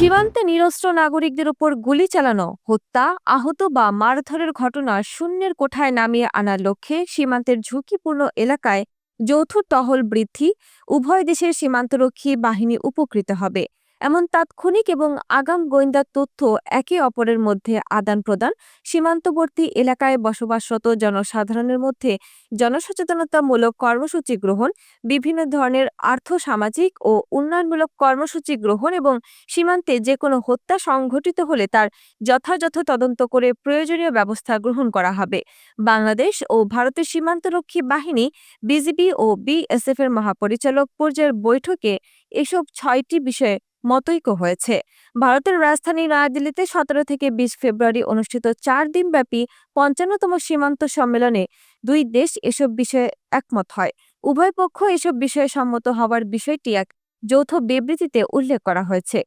সীমান্তে নিরস্ত্র নাগরিকদের উপর গুলি চালানো, হত্যা, আহত বা মারধরের ঘটনা শূন্যের কোঠায় নামিয়ে আনার লক্ষ্যে সীমান্তের ঝুঁকিপূর্ণ এলাকায় যৌথ টহল বৃদ্ধি, উভয় দেশের সীমান্তরক্ষী বাহিনী উপকৃত হবে। এমন তাৎক্ষণিক এবং আগাম গোয়েন্দা তথ্য একে অপরের মধ্যে আদান প্রদান, সীমান্তবর্তী এলাকায় বসবাসরত জনসাধারণের মধ্যে জনসচেতনতামূলক কর্মসূচি গ্রহণ, বিভিন্ন ধরনের আর্থসামাজিক ও উন্নয়নমূলক কর্মসূচি গ্রহণ এবং সীমান্তে যেকোনো হত্যা সংঘটিত হলে তার যথাযথ তদন্ত করে প্রয়োজনীয় ব্যবস্থা গ্রহণ করা হবে। বাংলাদেশ ও ভারতের সীমান্তরক্ষী বাহিনী, বিজিবি ও বিএসএফ এর মহাপরিচালক পর্যায়ের বৈঠকে এসব ৬টি বিষয়ে মতৈক্য হয়েছে। ভারতের রাজধানী নয়াদিল্লিতে ১৭ থেকে ২০ ফেব্রুয়ারি অনুষ্ঠিত ৪ দিনব্যাপী ৫৫তম সীমান্ত সম্মেলনে দুই দেশ এসব বিষয়ে একমত হয়। উভয় পক্ষ এসব বিষয়ে সম্মত হওয়ার বিষয়টি এক যৌথ বিবৃতিতে উল্লেখ করা হয়েছে।